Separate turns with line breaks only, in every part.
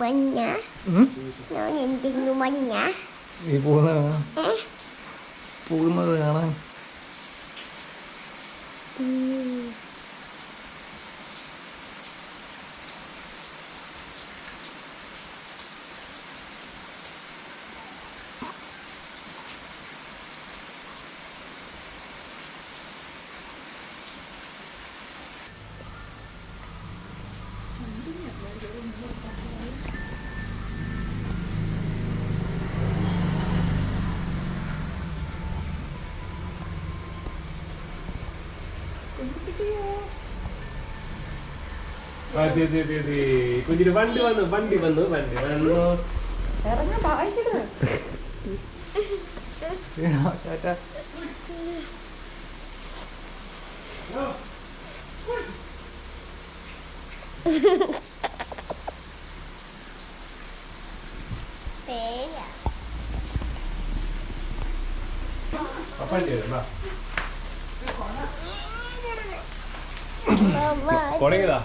banyak. Yang tinggal banyak.
Ibu nak. Puna jangan. കുഞ്ഞിന് വണ്ടി വന്നു. തുടങ്ങിയതാ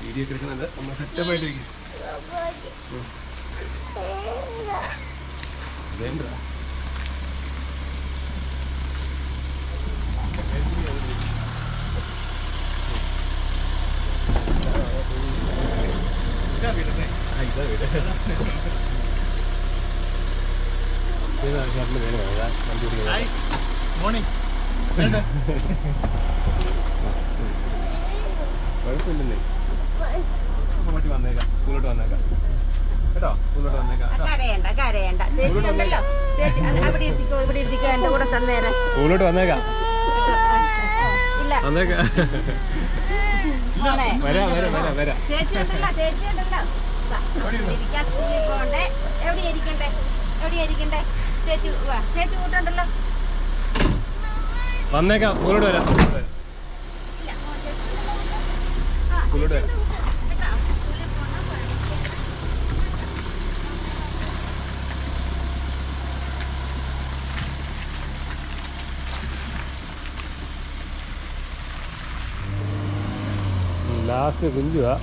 വീഡിയോ എടുക്കുന്നുണ്ട്. നമ്മൾ സെറ്റപ്പായിട്ടിരിക്കും. മോർണിംഗ് കുഴപ്പമില്ലല്ലേ? മാറ്റി വന്നേക്കാം, സ്കൂളിലോട്ട് വന്നേക്കാം കേട്ടോ. സ്കൂളിലോട്ട് വന്നേക്കാം. സ്കൂളിലോട്ട് വന്നേക്കാം. വരാം. വന്നേക്കാം, സ്കൂളിലോട്ട് വരാം. സ്കൂളിലോട്ട് വരാം. ലാസ്റ്റ് കുഞ്ചുവാ.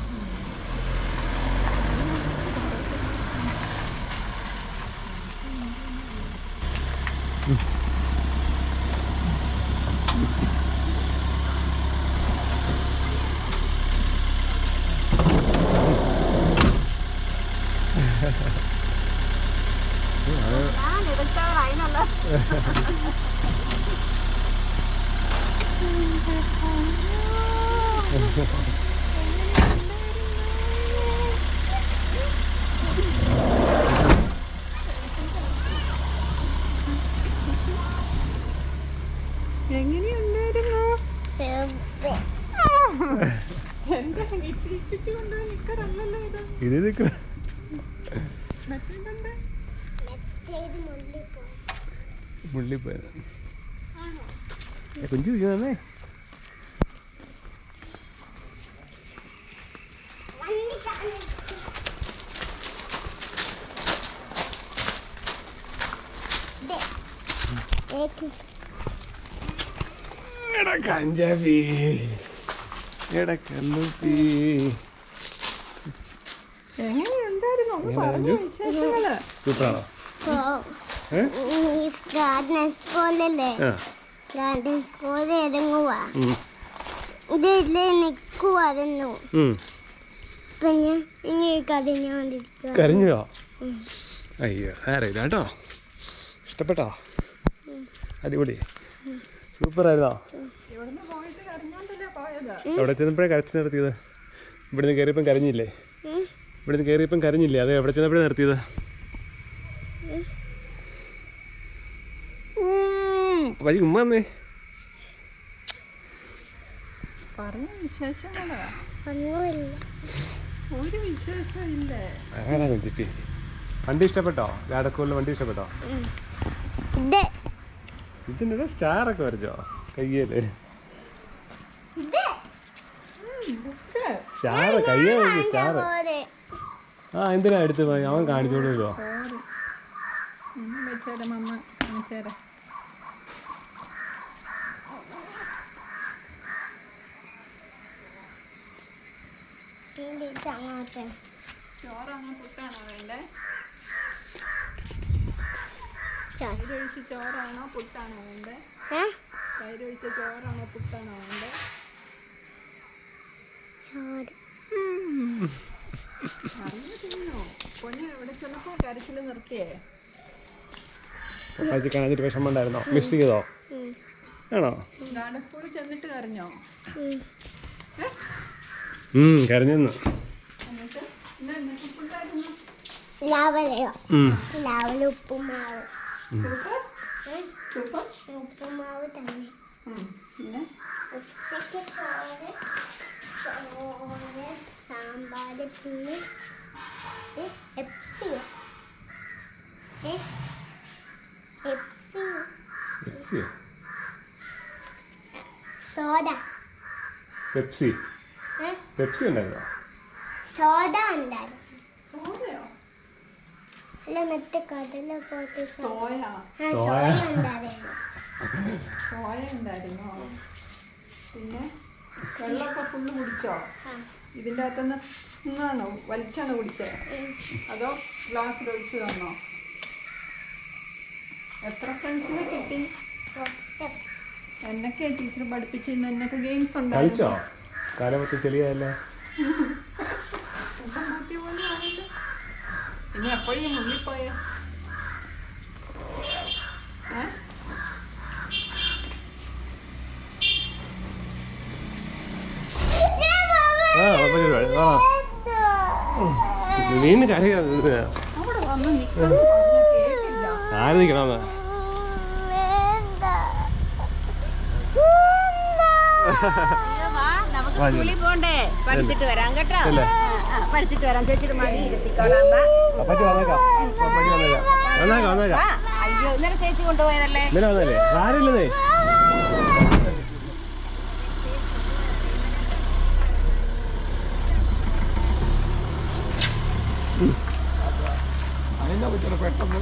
എങ്ങനെയുണ്ടായിരുന്നു?
മുള്ളിപ്പോയത് കുഞ്ചു തന്നെ. കഞ്ചാബി കല്ലുപ്പി സൂപ്പറാണോ?
സ്കൂളിലല്ലേ സ്കൂളിൽ ഇറങ്ങുവാ. ഇതില് നിക്കുവായിരുന്നു. പിന്നെ ഇനി കരഞ്ഞോണ്ടിരിക്കുക.
കരഞ്ഞോ? അയ്യോ അറിയില്ല കേട്ടോ. ഇഷ്ടപ്പെട്ടോ? അടിപൊളി സൂപ്പറായിരുന്നോ? എവിടെ ചെന്നപ്പോഴേ കരച്ചു നിർത്തിയത്? ഇവിടുന്ന് കയറിയപ്പം കരഞ്ഞില്ലേ? അത് എവിടെ ചെന്നപ്പോഴേ നിർത്തിയത്? വഴി ഉമ്മ വന്നേ. വണ്ടി ഇഷ്ടപ്പെട്ടോ? ഗാഡ സ്കൂളിലെ വണ്ടി ഇഷ്ടപ്പെട്ടോ? ഇതിൻ്റെ സ്റ്റാറൊക്കെ വരച്ചോ കയ്യേല്? Star കയ്യേ star. ആ എന്തിനാ എടുത്ത് അവൻ കാണിച്ചോളൂല്ലോ.
അങ്ങോട്ട്
ചോറാണോ പുട്ടാണോ വേണ്ടേ?
ചോറ്.
തൈരൊഴിച്ച ചോറാണോ പുട്ടാണോ വേണ്ടേ? തൈരൊഴിച്ച ചോറാണോ പുട്ടാണോ വേണ്ടേ?
ചോറ്.
അറിഞ്ഞോ പൊന്നെ ഇവിടെ ചെന്നപ്പോ കരച്ചിൽ നിർത്തിയേ?
പപ്പായ്ക്ക് കാണാൻ വിഷമം ഉണ്ടായിരുന്നോ? മിസ് ചെയ്തോ? ആണോ?
ഗാർഡൻ സ്കൂളിൽ ചെന്നിട്ട് കരഞ്ഞോ?
കരഞ്ഞെന്ന്.
എന്നിട്ട് എന്നിട്ട് ഫുഡായിരുന്നു
രാവിലെയോ? രാവിലെ ഉപ്പുമാവ്.
സൂപ്പർ.
ഉപ്പുമാവ് തന്നെ.
പിന്നെ
ഉച്ചയ്ക്ക് ചോറ്, സാമ്പാർ, പിന്നെ പെപ്സിയോ? സോഡ.
പെപ്സി ഉണ്ടായിരുന്നോ?
സോഡ ഉണ്ടായിരുന്നു.
സോയയോ?
അല്ല മറ്റേ കടല പോയിട്ട്
സോയ
സോയ ഉണ്ടായിരുന്നു.
സോയ ഉണ്ടായിരുന്നോ? പിന്നെ വെള്ളമൊക്കെ ഫുള്ള് കുടിച്ചോ? ഇതിൻ്റെ അകത്തുനിന്ന് നിന്നാണോ വലിച്ചാണോ കുടിച്ചത്? അതോ ഗ്ലാസ്സിൽ ഒഴിച്ച് തന്നോ? എത്ര ഫ്രണ്ട്സിനെ കിട്ടി? എന്നൊക്കെ ടീച്ചർ പഠിപ്പിച്ചിരുന്നു. എന്നൊക്കെ ഗെയിംസ്
കളിച്ചോ?
ഉണ്ടായിരുന്നോ?
കാലമൊക്കെ ചെളിയല്ലേ?
ഇനി എപ്പോഴും മുന്നിൽ പോയ
വീണ്ടും കരയാ.
അവിടെ വന്ന് നിൽക്കണം കേട്ടില്ല.
ആര് നിൽക്കണം?
നമുക്ക് സ്കൂളിൽ പോണ്ടേ? പഠിച്ചിട്ട് വരാം കേട്ടോ. പഠിച്ചിട്ട് വരാം. ചേച്ചിട്ട് മടി ഇരുത്തിക്കോളാം. അയ്യോ ഇന്നലെ ചേച്ചി കൊണ്ടുപോയതല്ലേ?
ആരില്ലേ?
അതിനാ പറ്റുള്ളൂ പെട്ടെന്ന്